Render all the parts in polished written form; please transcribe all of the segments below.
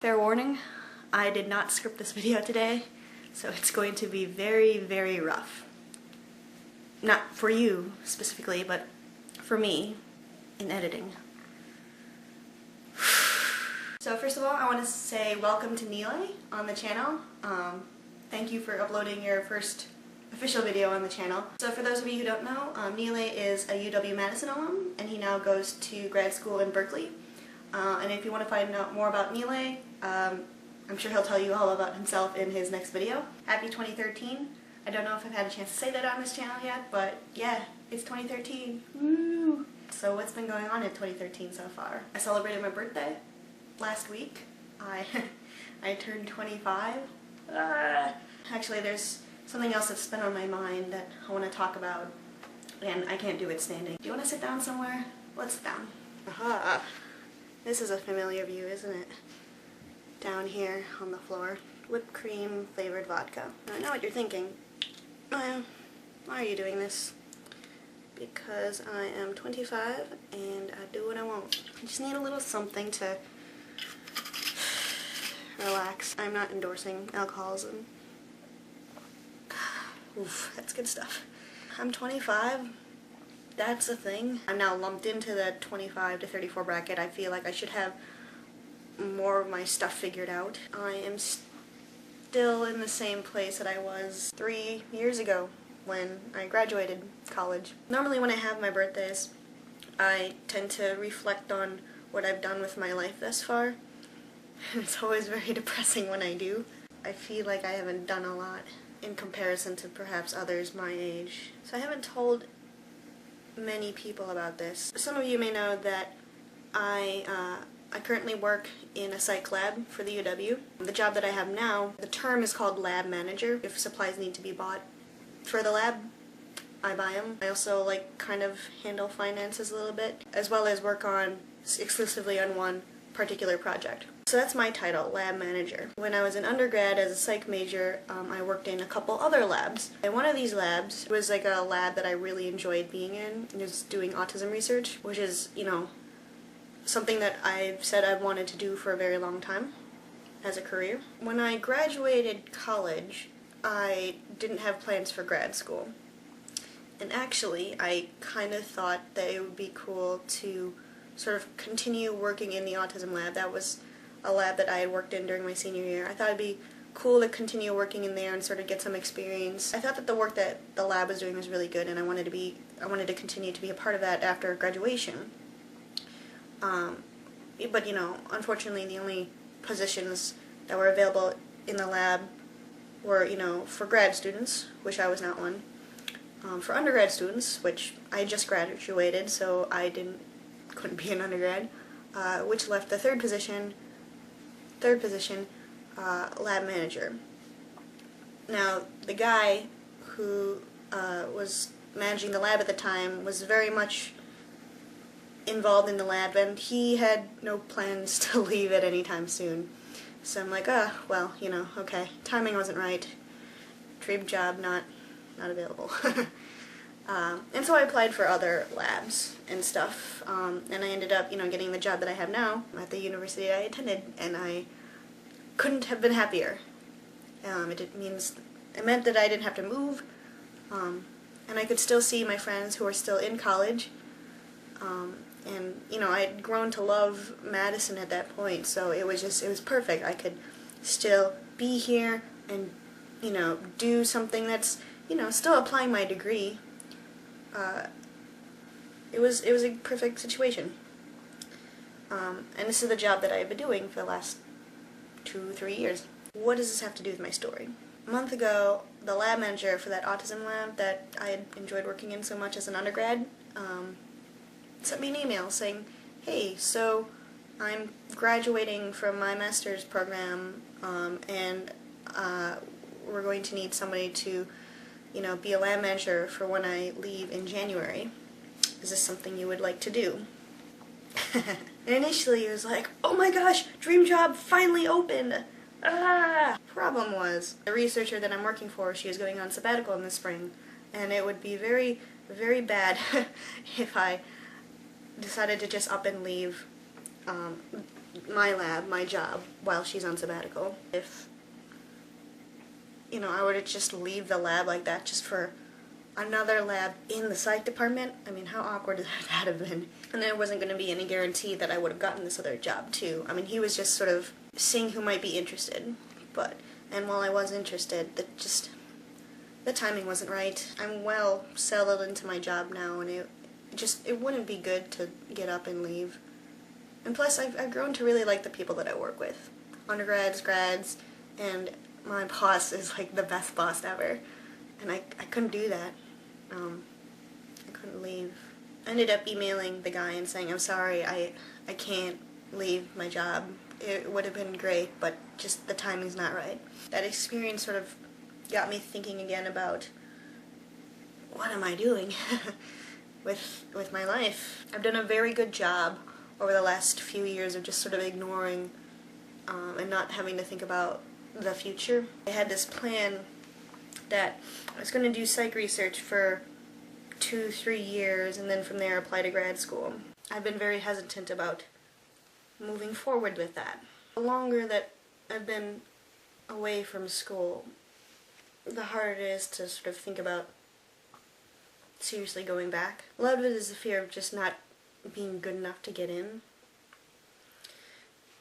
Fair warning, I did not script this video today, so it's going to be very, very rough. Not for you specifically, but for me in editing. So first of all, I want to say welcome to Nile on the channel. Thank you for uploading your first official video on the channel. So for those of you who don't know, Nile is a uw-madison alum, and he now goes to grad school in Berkeley. And if you want to find out more about Nile, I'm sure he'll tell you all about himself in his next video. Happy 2013. I don't know if I've had a chance to say that on this channel yet, but yeah, it's 2013. Woo! So what's been going on in 2013 so far? I celebrated my birthday last week. I turned 25. Actually, there's something else that's been on my mind that I want to talk about, and I can't do it standing. Do you want to sit down somewhere? Let's sit down. Aha! This is a familiar view, isn't it? Down here on the floor. Whipped cream flavored vodka. Now, I know what you're thinking. Why are you doing this? Because I am 25 and I do what I want. I just need a little something to relax. I'm not endorsing alcoholism. Oof, that's good stuff. I'm 25. That's a thing. I'm now lumped into the 25 to 34 bracket. I feel like I should have more of my stuff figured out. I am still in the same place that I was 3 years ago when I graduated college. Normally when I have my birthdays, I tend to reflect on what I've done with my life thus far. It's always very depressing when I do. I feel like I haven't done a lot in comparison to perhaps others my age. So I haven't told many people about this. Some of you may know that I currently work in a psych lab for the UW. The job that I have now, the term is called lab manager. If supplies need to be bought for the lab, I buy them. I also kind of handle finances a little bit, as well as work on exclusively on one particular project. So that's my title, lab manager. When I was an undergrad as a psych major, I worked in a couple other labs. And one of these labs was like a lab that I really enjoyed being in. It was doing autism research, which is, something that I've said I've wanted to do for a very long time as a career. When I graduated college, I didn't have plans for grad school. And actually, I kind of thought that it would be cool to sort of continue working in the autism lab. That was a lab that I had worked in during my senior year. I thought it'd be cool to continue working in there and sort of get some experience. I thought that the work that the lab was doing was really good, and I wanted to continue to be a part of that after graduation. But unfortunately, the only positions that were available in the lab were, for grad students, which I was not one. For undergrad students, which I just graduated, so I couldn't be an undergrad, which left the third position, lab manager. Now, the guy who was managing the lab at the time was very much involved in the lab, and he had no plans to leave it anytime soon. So I'm like, well, okay, timing wasn't right. Dream job not available. And so I applied for other labs and stuff, and I ended up, getting the job that I have now at the university I attended, and I couldn't have been happier. It meant that I didn't have to move, and I could still see my friends who are still in college, and I had grown to love Madison at that point, so it was perfect. I could still be here and, do something that's, still applying my degree. It was a perfect situation. And this is the job that I've been doing for the last 2-3 years. What does this have to do with my story? A month ago, the lab manager for that autism lab that I had enjoyed working in so much as an undergrad sent me an email saying, hey, so I'm graduating from my master's program, and we're going to need somebody to be a lab manager for when I leave in January. Is this something you would like to do? And initially it was like, oh my gosh, dream job finally opened! Problem was, the researcher that I'm working for, she is going on sabbatical in the spring, and it would be very, very bad if I decided to just up and leave my lab, my job, while she's on sabbatical. If, you know, I were to just leave the lab like that just for another lab in the psych department, I mean, how awkward would that have been? And there wasn't going to be any guarantee that I would have gotten this other job, too. I mean, he was just sort of seeing who might be interested, and while I was interested, the timing wasn't right. I'm well settled into my job now, and it wouldn't be good to get up and leave. And plus, I've grown to really like the people that I work with. Undergrads, grads, and my boss is like the best boss ever. And I couldn't do that. I couldn't leave. I ended up emailing the guy and saying, I'm sorry, I can't leave my job. It would have been great, but just the timing's not right. That experience sort of got me thinking again about what am I doing with my life. I've done a very good job over the last few years of just sort of ignoring and not having to think about the future. I had this plan that I was going to do psych research for 2-3 years and then from there apply to grad school. I've been very hesitant about moving forward with that. The longer that I've been away from school, the harder it is to sort of think about seriously going back. A lot of it is the fear of just not being good enough to get in.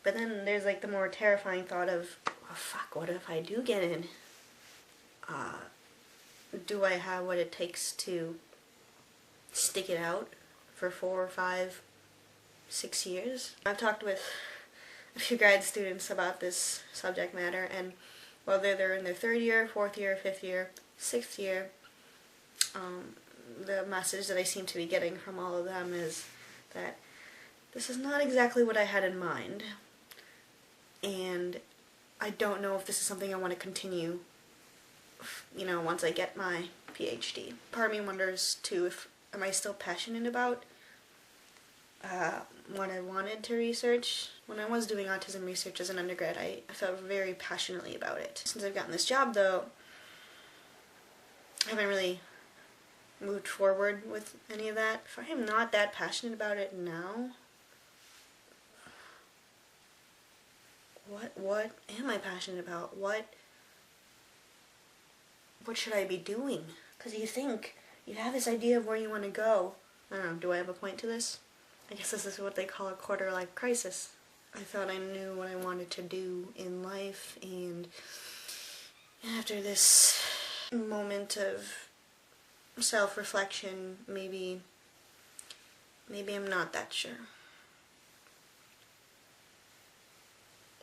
But then there's like the more terrifying thought of, oh fuck, what if I do get in? Do I have what it takes to stick it out for 4 or 5, 6 years? I've talked with a few grad students about this subject matter, and whether they're in their 3rd year, 4th year, 5th year, 6th year, the message that I seem to be getting from all of them is that this is not exactly what I had in mind, and I don't know if this is something I want to continue, you know, once I get my PhD. Part of me wonders too, am I still passionate about what I wanted to research? When I was doing autism research as an undergrad, I felt very passionately about it. Since I've gotten this job though, I haven't really moved forward with any of that. If I am not that passionate about it now, what am I passionate about? What should I be doing? Because you think, you have this idea of where you want to go. I don't know, do I have a point to this? I guess this is what they call a quarter-life crisis. I thought I knew what I wanted to do in life, and after this moment of self-reflection, maybe I'm not that sure.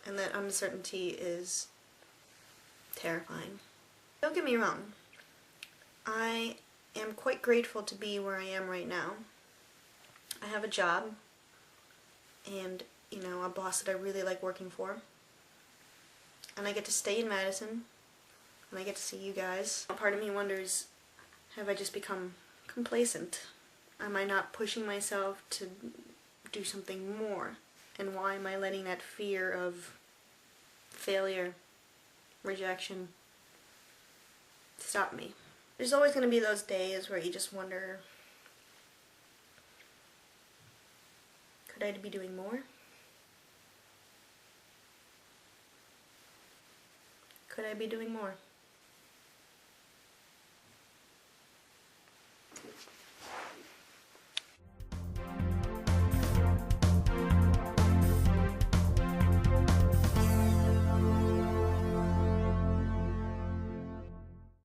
And that uncertainty is terrifying. Don't get me wrong, I am quite grateful to be where I am right now. I have a job and, you know, a boss that I really like working for. And I get to stay in Madison, and I get to see you guys. A part of me wonders, have I just become complacent? Am I not pushing myself to do something more? And why am I letting that fear of failure, rejection, stop me? There's always going to be those days where you just wonder, could I be doing more? Could I be doing more?